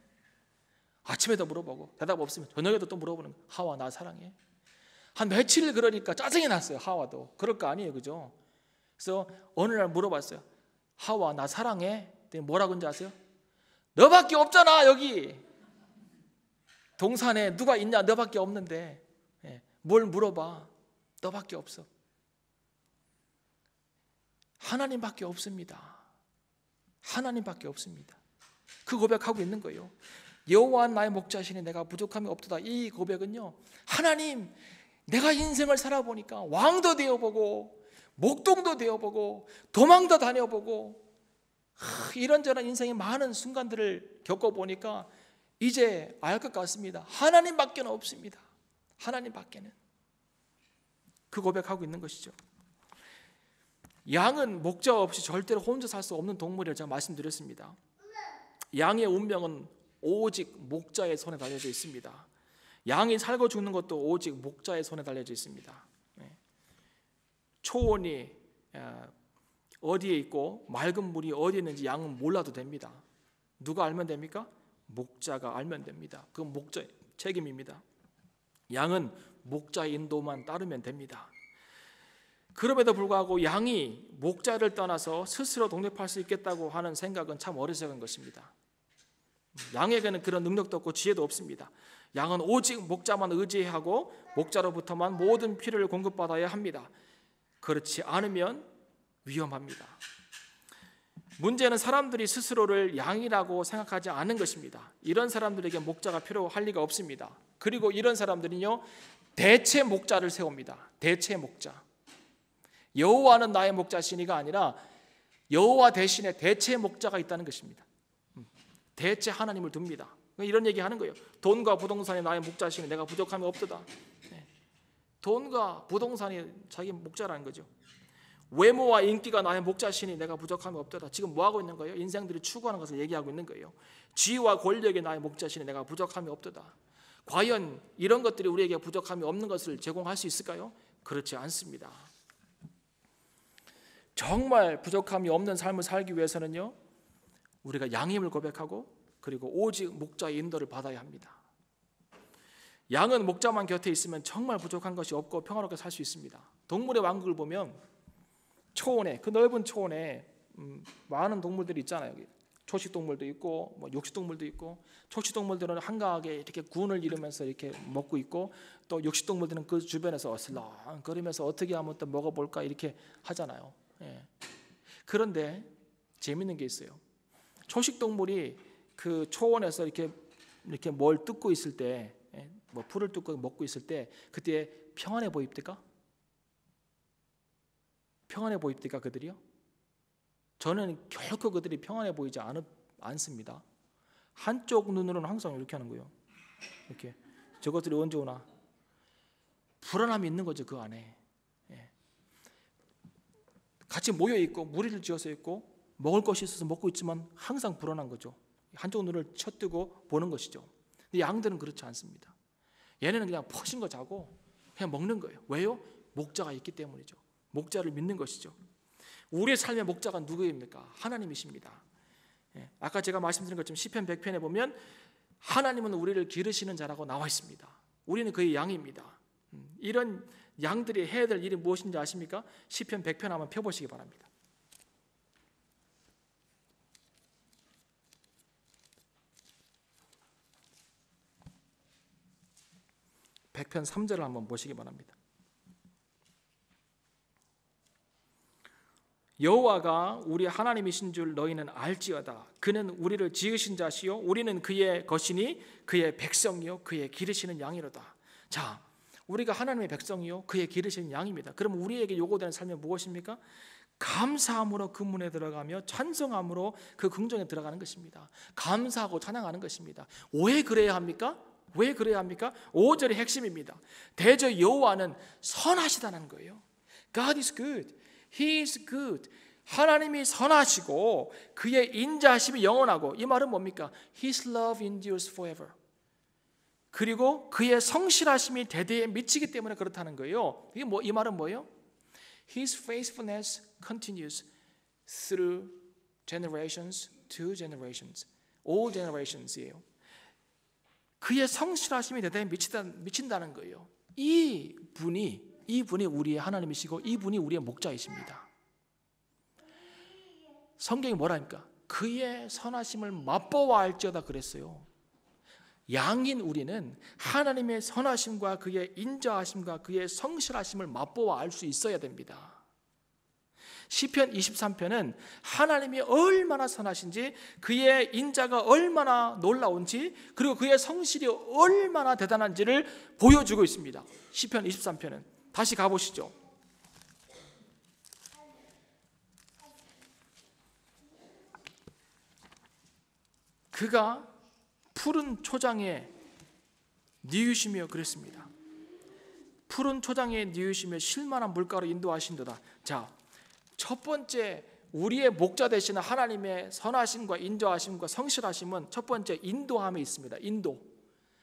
아침에도 물어보고 대답 없으면 저녁에도 또 물어보는 거예요. 하와, 나 사랑해? 한 며칠 그러니까 짜증이 났어요. 하와도. 그럴 거 아니에요, 그죠? 그래서 어느 날 물어봤어요. 하와, 나 사랑해? 뭐라고 하는지 아세요? 너밖에 없잖아, 여기 동산에 누가 있냐? 너밖에 없는데 뭘 물어봐? 너밖에 없어. 하나님밖에 없습니다. 하나님밖에 없습니다. 그 고백하고 있는 거예요. 여호와 나의 목자시니 내가 부족함이 없도다. 이 고백은요, 하나님, 내가 인생을 살아보니까 왕도 되어보고 목동도 되어보고 도망도 다녀보고 이런저런 인생의 많은 순간들을 겪어보니까 이제 알 것 같습니다. 하나님밖에는 없습니다. 하나님밖에는. 그 고백하고 있는 것이죠. 양은 목자 없이 절대로 혼자 살 수 없는 동물이라고 제가 말씀드렸습니다. 양의 운명은 오직 목자의 손에 달려져 있습니다. 양이 살고 죽는 것도 오직 목자의 손에 달려져 있습니다. 초원이 어디에 있고 맑은 물이 어디에 있는지 양은 몰라도 됩니다. 누가 알면 됩니까? 목자가 알면 됩니다. 그건 목자의 책임입니다. 양은 목자의 인도만 따르면 됩니다. 그럼에도 불구하고 양이 목자를 떠나서 스스로 독립할 수 있겠다고 하는 생각은 참 어리석은 것입니다. 양에게는 그런 능력도 없고 지혜도 없습니다. 양은 오직 목자만 의지하고 목자로부터만 모든 필요를 공급받아야 합니다. 그렇지 않으면 위험합니다. 문제는 사람들이 스스로를 양이라고 생각하지 않는 것입니다. 이런 사람들에게 목자가 필요할 리가 없습니다. 그리고 이런 사람들은요, 대체 목자를 세웁니다. 대체 목자. 여호와는 나의 목자시니가 아니라 여호와 대신에 대체 목자가 있다는 것입니다. 대체 하나님을 둡니다. 이런 얘기하는 거예요. 돈과 부동산이 나의 목자시니 내가 부족함이 없도다. 돈과 부동산이 자기 목자라는 거죠. 외모와 인기가 나의 목자시니 내가 부족함이 없도다. 지금 뭐 하고 있는 거예요? 인생들이 추구하는 것을 얘기하고 있는 거예요. 지위와 권력이 나의 목자시니 내가 부족함이 없도다. 과연 이런 것들이 우리에게 부족함이 없는 것을 제공할 수 있을까요? 그렇지 않습니다. 정말 부족함이 없는 삶을 살기 위해서는요, 우리가 양임을 고백하고 그리고 오직 목자의 인도를 받아야 합니다. 양은 목자만 곁에 있으면 정말 부족한 것이 없고 평화롭게 살 수 있습니다. 동물의 왕국을 보면 초원에, 그 넓은 초원에 많은 동물들이 있잖아요. 초식동물도 있고 뭐 육식동물도 있고, 초식동물들은 한가하게 이렇게 군을 이루면서 이렇게 먹고 있고, 또 육식동물들은 그 주변에서 어슬렁거리면서 어떻게 하면 또 먹어볼까 이렇게 하잖아요. 그런데 재밌는 게 있어요. 초식동물이 그 초원에서 이렇게 뭘 뜯고 있을 때, 뭐 풀을 뜯고 먹고 있을 때 그때 평안해 보입니까? 평안해 보입니까 그들이요? 저는 결코 그들이 평안해 보이지 않습니다. 한쪽 눈으로는 항상 이렇게 하는 거예요. 이렇게 저것들이 언제 오나 불안함이 있는 거죠. 그 안에 같이 모여 있고 무리를 지어서 있고 먹을 것이 있어서 먹고 있지만 항상 불안한 거죠. 한쪽 눈을 쳐뜨고 보는 것이죠. 근데 양들은 그렇지 않습니다. 얘네는 그냥 퍼진 거 자고 그냥 먹는 거예요. 왜요? 목자가 있기 때문이죠. 목자를 믿는 것이죠. 우리의 삶의 목자가 누구입니까? 하나님이십니다. 아까 제가 말씀드린 것처럼 시편 100편에 보면 하나님은 우리를 기르시는 자라고 나와 있습니다. 우리는 그의 양입니다. 이런 양들이 해야 될 일이 무엇인지 아십니까? 시편 100편 한번 펴보시기 바랍니다. 100편 3절을 한번 보시기 바랍니다. 여호와가 우리 하나님이신 줄 너희는 알지어다. 그는 우리를 지으신 자시요 우리는 그의 것이니 그의 백성이요 그의 기르시는 양이로다. 자, 우리가 하나님의 백성이요 그의 기르시는 양입니다. 그럼 우리에게 요구되는 삶이 무엇입니까? 감사함으로 그 문에 들어가며 찬송함으로 그 궁정에 들어가는 것입니다. 감사하고 찬양하는 것입니다. 왜 그래야 합니까? 왜 그래야 합니까? 5절의 핵심입니다. 대저 여호와는 선하시다는 거예요. God is good. He is good. 하나님이 선하시고 그의 인자하심이 영원하고, 이 말은 뭡니까? His love endures forever. 그리고 그의 성실하심이 대대에 미치기 때문에 그렇다는 거예요. 이 말은 뭐예요? His faithfulness continues through generations to generations. All generations이에요. 그의 성실하심이 대대에 미친다는 거예요. 이 분이 우리의 하나님이시고 이 분이 우리의 목자이십니다. 성경이 뭐라니까? 그의 선하심을 맛보아 알지어다 그랬어요. 양인 우리는 하나님의 선하심과 그의 인자하심과 그의 성실하심을 맛보아 알 수 있어야 됩니다. 시편 23편은 하나님이 얼마나 선하신지, 그의 인자가 얼마나 놀라운지, 그리고 그의 성실이 얼마나 대단한지를 보여주고 있습니다. 시편 23편은 다시 가보시죠. 그가 푸른 초장에 뉘우시며 그랬습니다. 푸른 초장에 뉘우시며 쉴만한 물가로 인도하신도다. 자, 첫 번째 우리의 목자 되시는 하나님의 선하심과 인자하심과 성실하심은 첫 번째 인도함에 있습니다. 인도.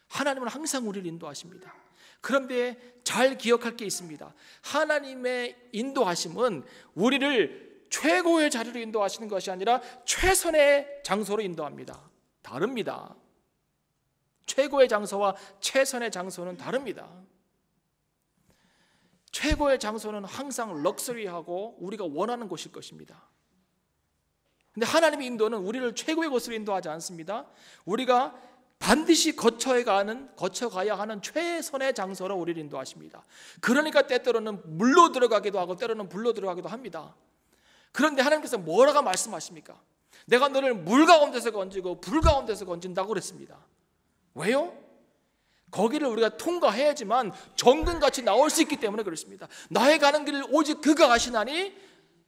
하나님은 항상 우리를 인도하십니다. 그런데 잘 기억할 게 있습니다. 하나님의 인도하심은 우리를 최고의 자리로 인도하시는 것이 아니라 최선의 장소로 인도합니다. 다릅니다. 최고의 장소와 최선의 장소는 다릅니다. 최고의 장소는 항상 럭셔리하고 우리가 원하는 곳일 것입니다. 근데 하나님의 인도는 우리를 최고의 곳으로 인도하지 않습니다. 우리가 반드시 거쳐가야 하는 최선의 장소로 우리를 인도하십니다. 그러니까 때때로는 물로 들어가기도 하고 때로는 불로 들어가기도 합니다. 그런데 하나님께서 뭐라고 말씀하십니까? 내가 너를 물 가운데서 건지고 불 가운데서 건진다고 그랬습니다. 왜요? 거기를 우리가 통과해야지만 정금같이 나올 수 있기 때문에 그렇습니다. 나의 가는 길을 오직 그가 아시나니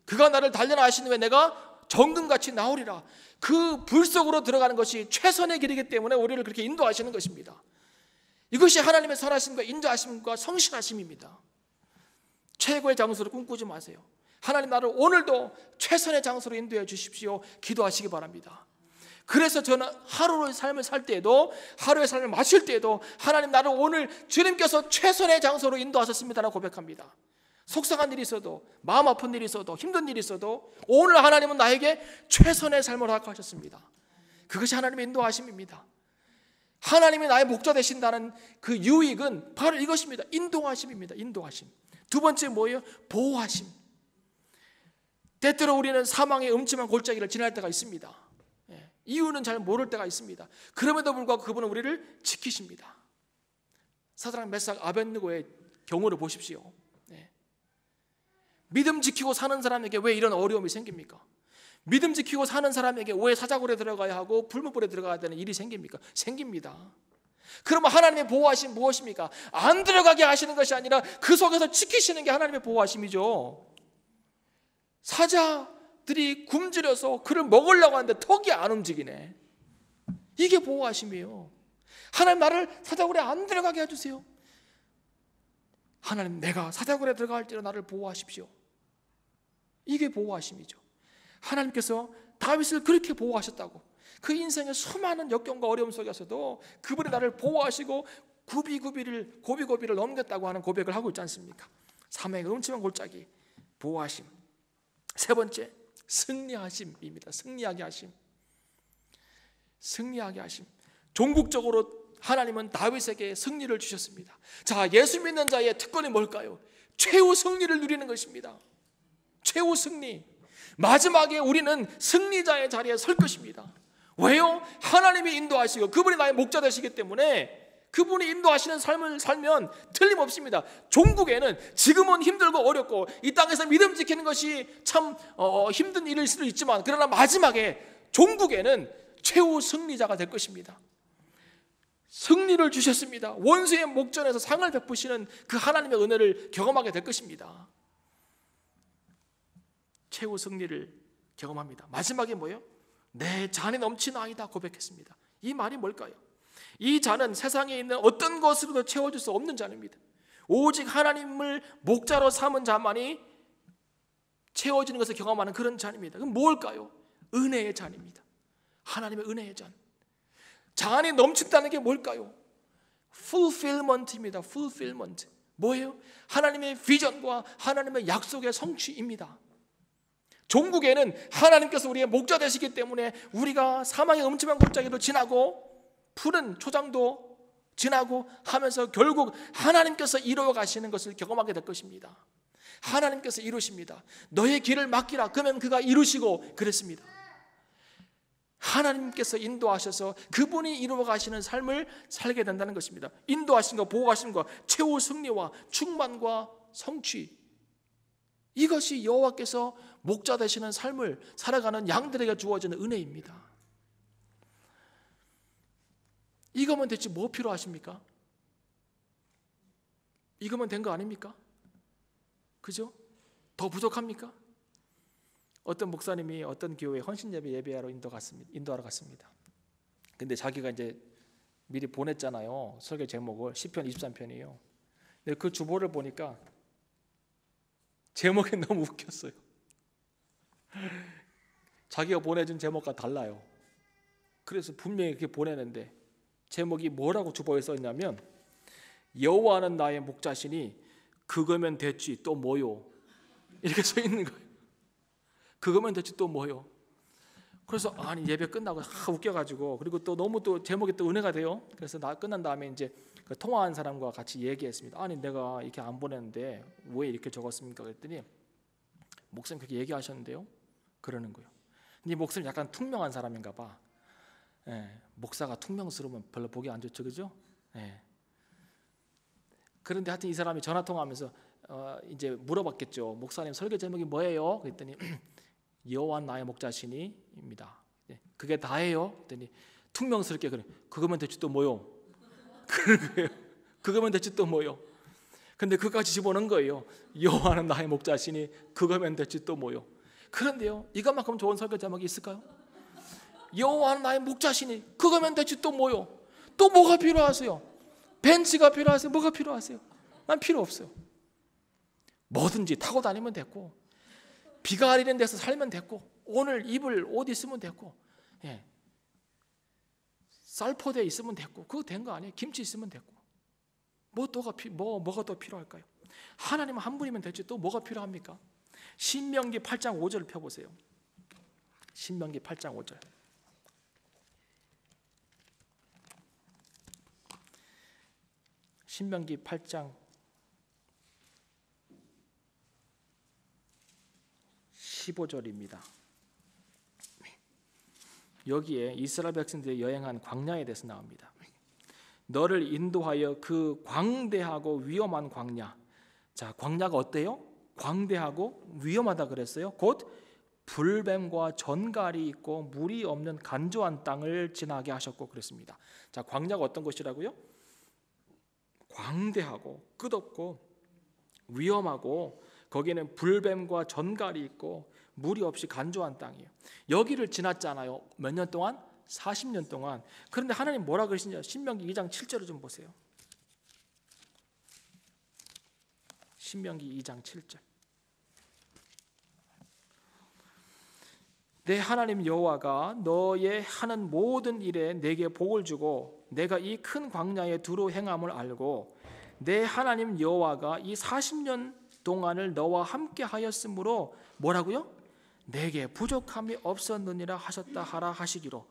그가 나를 달려나 하시는 왜 내가 정금같이 나오리라. 그 불 속으로 들어가는 것이 최선의 길이기 때문에 우리를 그렇게 인도하시는 것입니다. 이것이 하나님의 선하심과 인자하심과 성실하심입니다. 최고의 장소를 꿈꾸지 마세요. 하나님 나를 오늘도 최선의 장소로 인도해 주십시오. 기도하시기 바랍니다. 그래서 저는 하루의 삶을 살 때에도, 하루의 삶을 마실 때에도 하나님 나를 오늘 주님께서 최선의 장소로 인도하셨습니다라고 고백합니다. 속상한 일이 있어도, 마음 아픈 일이 있어도, 힘든 일이 있어도 오늘 하나님은 나에게 최선의 삶을 허락하셨습니다. 그것이 하나님의 인도하심입니다. 하나님이 나의 목자 되신다는 그 유익은 바로 이것입니다. 인도하심입니다. 인도하심. 두 번째 뭐예요? 보호하심. 때때로 우리는 사망의 음침한 골짜기를 지날 때가 있습니다. 이유는 잘 모를 때가 있습니다. 그럼에도 불구하고 그분은 우리를 지키십니다. 사드락 메삭 아벳느고의 경우를 보십시오. 믿음 지키고 사는 사람에게 왜 이런 어려움이 생깁니까? 믿음 지키고 사는 사람에게 왜 사자굴에 들어가야 하고 불문불에 들어가야 되는 일이 생깁니까? 생깁니다. 그러면 하나님의 보호하심 무엇입니까? 안 들어가게 하시는 것이 아니라 그 속에서 지키시는 게 하나님의 보호하심이죠. 사자들이 굶주려서 그를 먹으려고 하는데 턱이 안 움직이네. 이게 보호하심이에요. 하나님 나를 사자굴에 안 들어가게 해주세요. 하나님 내가 사자굴에 들어갈지라 나를 보호하십시오. 이게 보호하심이죠. 하나님께서 다윗을 그렇게 보호하셨다고, 그 인생의 수많은 역경과 어려움 속에서도 그분이 나를 보호하시고 고비를 넘겼다고 하는 고백을 하고 있지 않습니까? 사망의 음침한 골짜기, 보호하심. 세 번째, 승리하심입니다. 승리하게 하심. 승리하게 하심. 종국적으로 하나님은 다윗에게 승리를 주셨습니다. 자, 예수 믿는 자의 특권이 뭘까요? 최후 승리를 누리는 것입니다. 최후 승리. 마지막에 우리는 승리자의 자리에 설 것입니다. 왜요? 하나님이 인도하시고 그분이 나의 목자 되시기 때문에 그분이 인도하시는 삶을 살면 틀림없습니다. 종국에는 지금은 힘들고 어렵고 이 땅에서 믿음 지키는 것이 참 힘든 일일 수도 있지만, 그러나 마지막에 종국에는 최후 승리자가 될 것입니다. 승리를 주셨습니다. 원수의 목전에서 상을 베푸시는 그 하나님의 은혜를 경험하게 될 것입니다. 최후 승리를 경험합니다. 마지막에 뭐예요? 내 잔이 넘치나이다 고백했습니다. 이 말이 뭘까요? 이 잔은 세상에 있는 어떤 것으로도 채워줄 수 없는 잔입니다. 오직 하나님을 목자로 삼은 자만이 채워지는 것을 경험하는 그런 잔입니다. 그럼 뭘까요? 은혜의 잔입니다. 하나님의 은혜의 잔. 잔이 넘친다는 게 뭘까요? fulfillment입니다. fulfillment. 뭐예요? 하나님의 비전과 하나님의 약속의 성취입니다. 종국에는 하나님께서 우리의 목자 되시기 때문에 우리가 사망의 음침한 골짜기도 지나고 푸른 초장도 지나고 하면서 결국 하나님께서 이루어 가시는 것을 경험하게 될 것입니다. 하나님께서 이루십니다. 너의 길을 맡기라. 그러면 그가 이루시고 그랬습니다. 하나님께서 인도하셔서 그분이 이루어 가시는 삶을 살게 된다는 것입니다. 인도하신 것, 보호하신 것, 최후 승리와 충만과 성취, 이것이 여호와께서 목자 되시는 삶을 살아가는 양들에게 주어지는 은혜입니다. 이거면 대체 뭐 필요하십니까? 이거면 된 거 아닙니까? 그죠? 더 부족합니까? 어떤 목사님이 어떤 교회에 헌신예배 예배하러 인도하러 갔습니다. 근데 자기가 이제 미리 보냈잖아요. 설교 제목을 시편 23편이에요. 근데 그 주보를 보니까 제목이 너무 웃겼어요. 자기가 보내준 제목과 달라요. 그래서 분명히 이렇게 보내는데 제목이 뭐라고 주보에 써있냐면, 여호와는 나의 목자시니 그거면 됐지 또 뭐요, 이렇게 써있는 거예요. 그거면 됐지 또 뭐요. 그래서 아니 예배 끝나고 웃겨가지고, 그리고 또 너무 또 제목이 또 은혜가 돼요. 그래서 끝난 다음에 이제 그 통화한 사람과 같이 얘기했습니다. 아니 내가 이렇게 안 보냈는데 왜 이렇게 적었습니까? 그랬더니 목사님 그렇게 얘기하셨는데요, 그러는 거예요. 근데 목사님 약간 퉁명한 사람인가 봐. 목사가 퉁명스러우면 별로 보기 안 좋죠, 그죠? 그런데 하여튼 이 사람이 전화 통화하면서 이제 물어봤겠죠. 목사님 설교 제목이 뭐예요? 그랬더니 여호와 나의 목자시니입니다. 그게 다예요? 그랬더니 퉁명스럽게 그래. 그거면 대체 또 뭐요? 그런 거예요. 그거면 대체 또 뭐요? 근데 그까지 집어넣은 거예요. 여호와는 나의 목자시니 그거면 대체 또 뭐요? 그런데요, 이것만큼 좋은 설교 제목이 있을까요? 여호와는 나의 목자시니 그거면 대체 또 뭐요? 또 뭐가 필요하세요? 벤츠가 필요하세요? 뭐가 필요하세요? 난 필요 없어요. 뭐든지 타고 다니면 됐고, 비가 내리는 데서 살면 됐고, 오늘 입을 옷 있으면 됐고, 쌀포대 있으면 됐고, 그거 된 거 아니에요? 김치 있으면 됐고, 뭐가 더 필요할까요? 하나님 한 분이면 됐지 또 뭐가 필요합니까? 신명기 8장 5절을 펴보세요. 신명기 8장 5절. 신명기 8장 15절입니다. 여기에 이스라엘 백성들이 여행한 광야에 대해서 나옵니다. 너를 인도하여 그 광대하고 위험한 광야. 자, 광야가 어때요? 광대하고 위험하다 그랬어요. 곧 불뱀과 전갈이 있고 물이 없는 간조한 땅을 지나게 하셨고 그랬습니다. 자, 광야가 어떤 곳이라고요? 광대하고 끝없고 위험하고 거기는 불뱀과 전갈이 있고 물이 없이 간조한 땅이에요. 여기를 지났잖아요. 몇 년 동안? 40년 동안. 그런데 하나님 뭐라 그러시냐? 신명기 2장 7절을 좀 보세요. 신명기 2장 7절. 내 하나님 여호와가 너의 하는 모든 일에 내게 복을 주고 내가 이 큰 광야에 두루 행함을 알고 내 하나님 여호와가 이 40년 동안을 너와 함께 하였으므로 뭐라고요? 내게 부족함이 없었느니라 하셨다 하라 하시기로.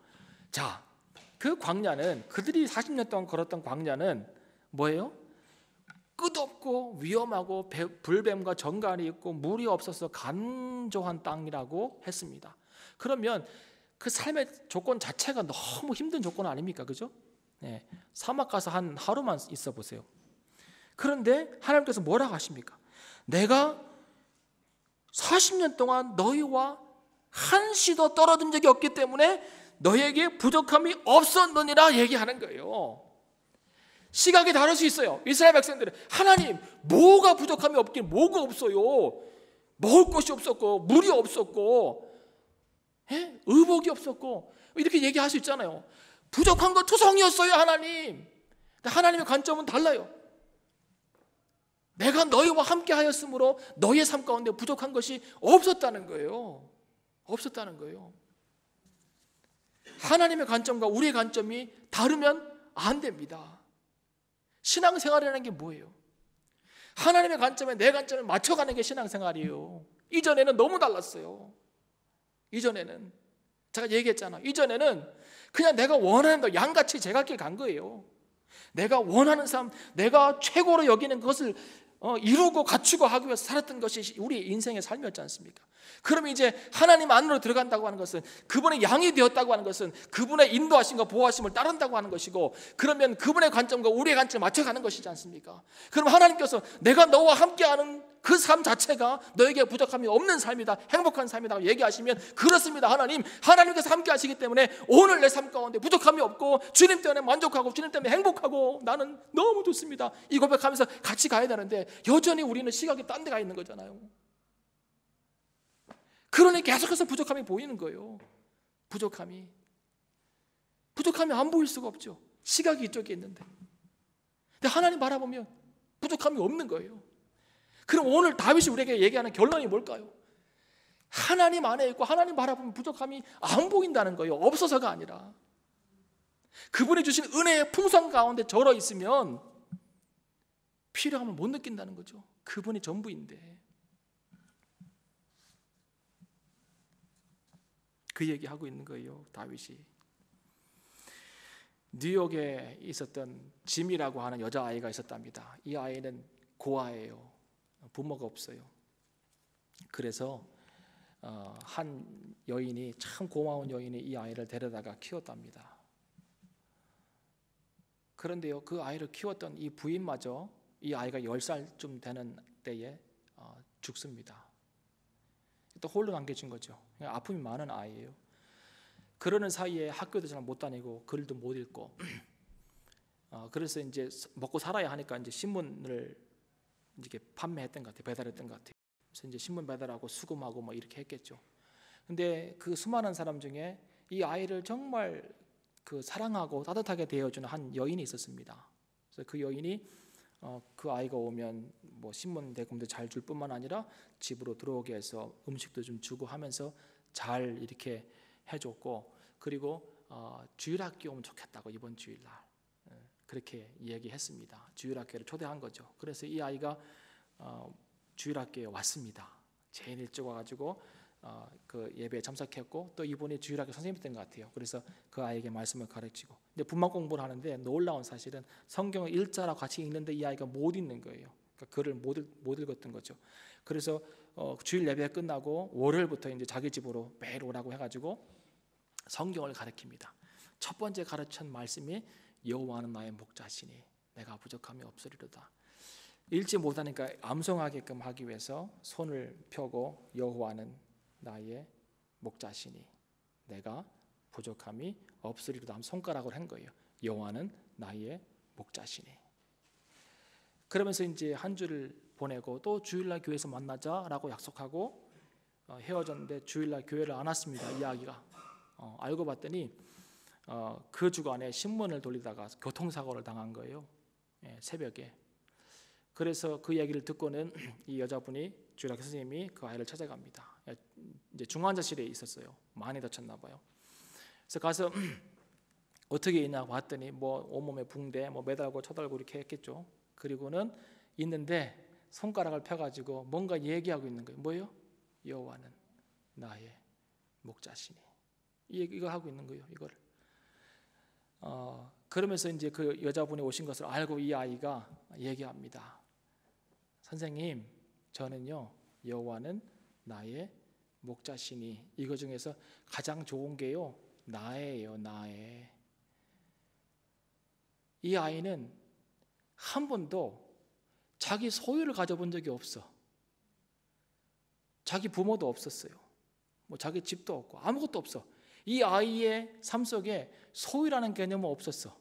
자, 그 광야는, 그들이 40년 동안 걸었던 광야는 뭐예요? 끝없고 위험하고 불뱀과 정갈이 있고 물이 없어서 간조한 땅이라고 했습니다. 그러면 그 삶의 조건 자체가 너무 힘든 조건 아닙니까? 그죠? 네, 사막 가서 한 하루만 있어 보세요. 그런데 하나님께서 뭐라고 하십니까? 내가 40년 동안 너희와 한시도 떨어진 적이 없기 때문에 너희에게 부족함이 없었느니라 얘기하는 거예요. 시각이 다를 수 있어요. 이스라엘 백성들은 하나님 뭐가 부족함이 없긴 뭐가 없어요. 먹을 것이 없었고 물이 없었고 의복이 없었고 이렇게 얘기할 수 있잖아요. 부족한 거 투성이었어요 하나님. 근데 하나님의 관점은 달라요. 내가 너희와 함께 하였으므로 너희의 삶 가운데 부족한 것이 없었다는 거예요. 없었다는 거예요. 하나님의 관점과 우리의 관점이 다르면 안 됩니다. 신앙생활이라는 게 뭐예요? 하나님의 관점에 내 관점을 맞춰가는 게 신앙생활이에요. 이전에는 너무 달랐어요. 이전에는 제가 얘기했잖아요. 이전에는 그냥 내가 원하는 거 양같이 제갈길 간 거예요. 내가 원하는 삶, 내가 최고로 여기는 것을 이루고 갖추고 하기 위해서 살았던 것이 우리 인생의 삶이었지 않습니까? 그럼 이제 하나님 안으로 들어간다고 하는 것은, 그분의 양이 되었다고 하는 것은 그분의 인도하심과 보호하심을 따른다고 하는 것이고, 그러면 그분의 관점과 우리의 관점을 맞춰가는 것이지 않습니까? 그럼 하나님께서 내가 너와 함께하는 그 삶 자체가 너에게 부족함이 없는 삶이다, 행복한 삶이다 얘기하시면, 그렇습니다 하나님, 하나님께서 함께 하시기 때문에 오늘 내 삶 가운데 부족함이 없고 주님 때문에 만족하고 주님 때문에 행복하고 나는 너무 좋습니다, 이 고백하면서 같이 가야 되는데 여전히 우리는 시각이 딴 데 가 있는 거잖아요. 그러니 계속해서 부족함이 보이는 거예요. 부족함이 안 보일 수가 없죠. 시각이 이쪽에 있는데. 근데 하나님 바라보면 부족함이 없는 거예요. 그럼 오늘 다윗이 우리에게 얘기하는 결론이 뭘까요? 하나님 안에 있고 하나님 바라보면 부족함이 안 보인다는 거예요. 없어서가 아니라 그분이 주신 은혜의 풍성 가운데 절어 있으면 필요함을 못 느낀다는 거죠. 그분이 전부인데. 그 얘기하고 있는 거예요, 다윗이. 뉴욕에 있었던 짐이라고 하는 여자아이가 있었답니다. 이 아이는 고아예요. 부모가 없어요. 그래서 한 여인이, 참 고마운 여인이 이 아이를 데려다가 키웠답니다. 그런데요, 그 아이를 키웠던 이 부인마저 이 아이가 10살쯤 되는 때에 죽습니다. 또 홀로 남겨진 거죠. 아픔이 많은 아이예요. 그러는 사이에 학교도 잘 못 다니고 글도 못 읽고 그래서 이제 먹고 살아야 하니까 이제 신문을 이렇게 판매했던 것 같아요. 배달했던 것 같아요. 그래서 이제 신문 배달하고 수금하고 뭐 이렇게 했겠죠. 근데 그 수많은 사람 중에 이 아이를 정말 그 사랑하고 따뜻하게 대해주는 한 여인이 있었습니다. 그래서 그 여인이 그 아이가 오면 뭐 신문 대금도 잘 줄 뿐만 아니라 집으로 들어오게 해서 음식도 좀 주고 하면서 잘 이렇게 해줬고, 그리고 주일학교 오면 좋겠다고 이번 주일날 그렇게 얘기했습니다. 주일학교를 초대한 거죠. 그래서 이 아이가 주일학교에 왔습니다. 제일 일찍 와가지고 그 예배에 참석했고, 또 이분이 주일학교 선생님이었던 것 같아요. 그래서 그 아이에게 말씀을 가르치고, 근데 분만 공부를 하는데 놀라운 사실은 성경을 일자랑 같이 읽는데 이 아이가 못 읽는 거예요. 그러니까 글을 못 읽었던 거죠. 그래서 주일 예배 끝나고 월요일부터 이제 자기 집으로 매일 오라고 해가지고 성경을 가르칩니다. 첫 번째 가르친 말씀이 여호와는 나의 목자시니 내가 부족함이 없으리로다. 읽지 못하니까 암송하게끔 하기 위해서 손을 펴고 여호와는 나의 목자시니 내가 부족함이 없으리로다 하면 손가락으로 한 거예요. 여호와는 나의 목자시니. 그러면서 이제 한 주를 보내고 또 주일날 교회에서 만나자라고 약속하고 헤어졌는데 주일날 교회를 안 왔습니다. 이야기가 알고 봤더니 그 주간에 신문을 돌리다가 교통사고를 당한 거예요. 새벽에. 그래서 그 얘기를 듣고는 이 여자분이, 주일학교 선생님이 그 아이를 찾아갑니다. 이제 중환자실에 있었어요. 많이 다쳤나 봐요. 그래서 가서 어떻게 있냐고 봤더니 뭐 온몸에 붕대 뭐 매달고 쳐달고 이렇게 했겠죠. 그리고는 있는데 손가락을 펴가지고 뭔가 얘기하고 있는 거예요. 뭐예요? 여호와는 나의 목자시니. 이거 하고 있는 거예요. 이거를 그러면서 이제 그 여자분이 오신 것을 알고 이 아이가 얘기합니다. 선생님, 저는요 여호와는 나의 목자시니 이거 중에서 가장 좋은 게요 나예요. 나의. 이 아이는 한 번도 자기 소유를 가져본 적이 없어. 자기 부모도 없었어요. 뭐 자기 집도 없고 아무것도 없어. 이 아이의 삶 속에 소유라는 개념은 없었어.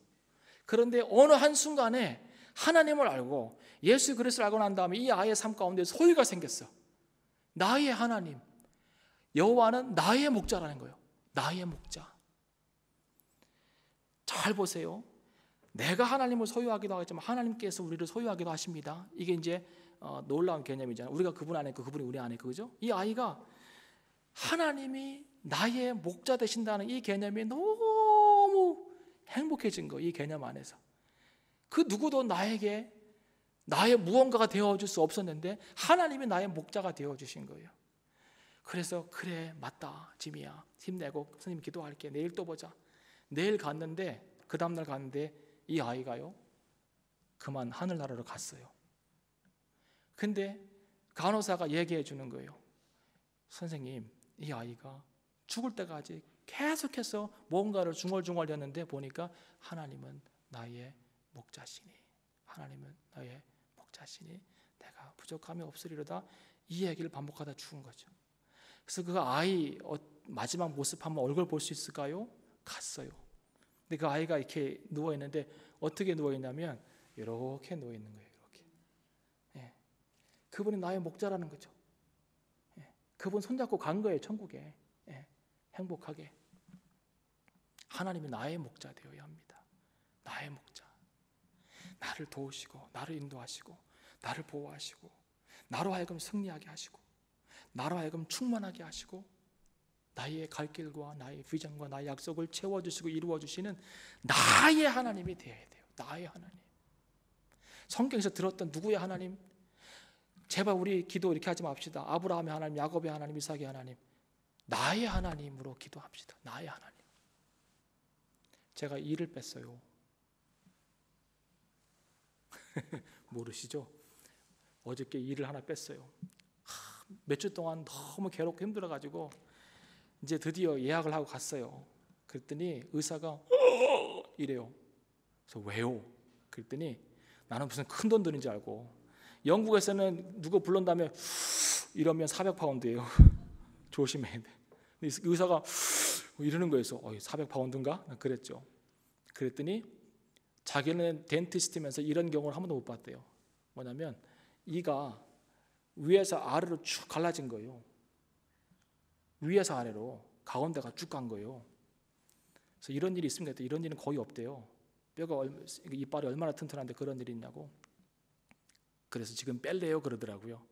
그런데 어느 한순간에 하나님을 알고 예수 그리스도를 알고 난 다음에 이 아이의 삶 가운데 소유가 생겼어. 나의 하나님, 여호와는 나의 목자라는 거예요. 나의 목자. 잘 보세요. 내가 하나님을 소유하기도 하겠지만 하나님께서 우리를 소유하기도 하십니다. 이게 이제 놀라운 개념이잖아요. 우리가 그분 안에 있고 그분이 우리 안에 있고, 그죠? 이 아이가 하나님이 나의 목자 되신다는 이 개념이 너무 행복해진 거예요. 이 개념 안에서. 그 누구도 나에게 나의 무언가가 되어줄 수 없었는데 하나님이 나의 목자가 되어주신 거예요. 그래서 그래 맞다 지미야 힘내고 선생님 기도할게 내일 또 보자. 내일 갔는데 그 다음날 갔는데 이 아이가요 그만 하늘나라로 갔어요. 근데 간호사가 얘기해 주는 거예요. 선생님 이 아이가 죽을 때까지 계속해서 뭔가를 중얼중얼댔는데 보니까 하나님은 나의 목자시니 하나님은 나의 목자시니 내가 부족함이 없으리로다 이 얘기를 반복하다 죽은 거죠. 그래서 그 아이 마지막 모습 한번 얼굴 볼 수 있을까요? 갔어요. 근데 그 아이가 이렇게 누워있는데 어떻게 누워있냐면 이렇게 누워있는 거예요. 이렇게. 예. 그분이 나의 목자라는 거죠. 예. 그분 손잡고 간 거예요. 천국에. 예. 행복하게. 하나님이 나의 목자 되어야 합니다. 나의 목자. 나를 도우시고 나를 인도하시고 나를 보호하시고 나로 하여금 승리하게 하시고 나로 하여금 충만하게 하시고 나의 갈 길과 나의 비전과 나의 약속을 채워주시고 이루어주시는 나의 하나님이 되어야 돼요. 나의 하나님. 성경에서 들었던 누구의 하나님? 제발 우리 기도 이렇게 하지 맙시다. 아브라함의 하나님, 야곱의 하나님, 이삭의 하나님. 나의 하나님으로 기도합시다. 나의 하나님. 제가 일을 뺐어요. 모르시죠? 어저께 일을 하나 뺐어요. 몇 주 동안 너무 괴롭고 힘들어가지고 이제 드디어 예약을 하고 갔어요. 그랬더니 의사가 이래요. 그래서 왜요? 그랬더니 나는 무슨 큰 돈 드는 줄 알고 영국에서는 누구 불른 다음에 이러면 400파운드예요. 조심해야 돼. 의사가 이러는 거였어. 400파운드인가? 그랬죠. 그랬더니 자기는 덴티스트면서 이런 경우를 한 번도 못 봤대요. 뭐냐면 이가 위에서 아래로 쭉 갈라진 거예요. 위에서 아래로 가운데가 쭉 간 거예요. 그래서 이런 일이 있습니까? 이런 일은 거의 없대요. 뼈가 이빨이 얼마나 튼튼한데 그런 일이 있냐고. 그래서 지금 뺄래요 그러더라고요.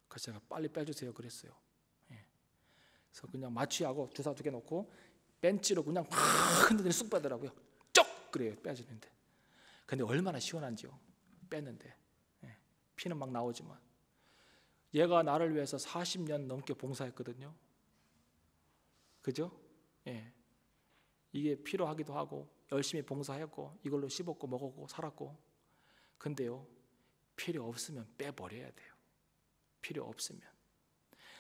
그래서 제가 빨리 빼주세요 그랬어요. 예. 그래서 그냥 마취하고 주사 2개 놓고 벤치로 그냥 확 흔들더니 쑥 빼더라고요. 쩍 그래요 빼주는데. 근데 얼마나 시원한지요. 뺐는데 예. 피는 막 나오지만 얘가 나를 위해서 40년 넘게 봉사했거든요. 그죠? 예. 이게 필요하기도 하고 열심히 봉사했고 이걸로 씹었고 먹었고 살았고. 근데요 필요 없으면 빼버려야 돼요. 필요 없으면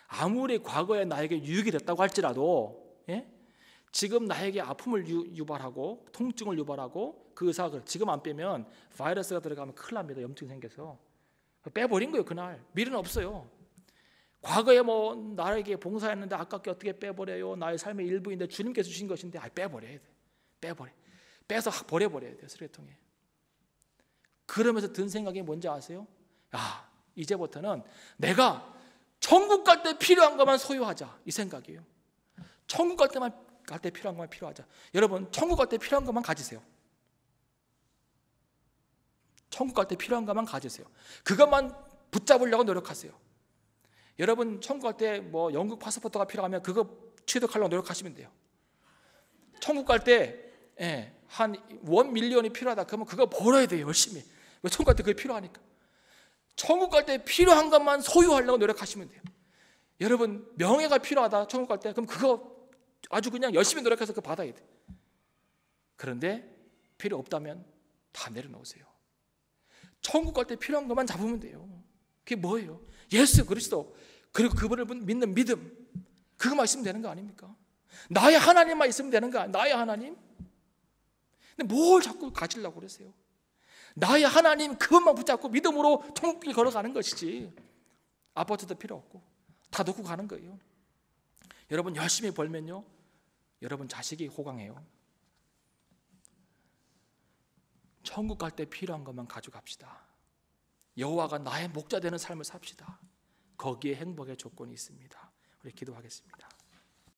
아무리 과거에 나에게 유익이 됐다고 할지라도 예? 지금 나에게 아픔을 유발하고 통증을 유발하고 그 의사가 지금 안 빼면 바이러스가 들어가면 큰일 납니다. 염증이 생겨서 빼버린 거예요. 그날 미래는 없어요. 과거에 뭐 나에게 봉사했는데 아깝게 어떻게 빼버려요? 나의 삶의 일부인데 주님께서 주신 것인데 빼버려야 돼. 빼서 버려버려야 돼요. 쓰레기통에. 그러면서 든 생각이 뭔지 아세요? 이제부터는 내가 천국 갈 때 필요한 것만 소유하자 이 생각이에요. 천국 갈 때 필요한 것만 필요하자. 여러분 천국 갈 때 필요한 것만 가지세요. 천국 갈 때 필요한 것만 가지세요. 그것만 붙잡으려고 노력하세요. 여러분 천국 갈 때 뭐 영국 파스포트가 필요하면 그거 취득하려고 노력하시면 돼요. 천국 갈 때 한 1밀리언이 필요하다 그러면 그거 벌어야 돼요. 열심히. 천국 갈 때 그게 필요하니까. 천국 갈 때 필요한 것만 소유하려고 노력하시면 돼요. 여러분 명예가 필요하다 천국 갈 때 그럼 그거 아주 그냥 열심히 노력해서 그거 받아야 돼. 그런데 필요 없다면 다 내려놓으세요. 천국 갈 때 필요한 것만 잡으면 돼요. 그게 뭐예요? 예수 그리스도, 그리고 그분을 믿는 믿음, 그거만 있으면 되는 거 아닙니까? 나의 하나님만 있으면 되는 거 아니에요? 나의 하나님? 근데 뭘 자꾸 가지려고 그러세요? 나의 하나님 그것만 붙잡고 믿음으로 천국길 걸어가는 것이지, 아파트도 필요 없고 다 놓고 가는 거예요. 여러분 열심히 벌면요, 여러분 자식이 호강해요. 천국 갈 때 필요한 것만 가져갑시다. 여호와가 나의 목자 되는 삶을 삽시다. 거기에 행복의 조건이 있습니다. 우리 기도하겠습니다.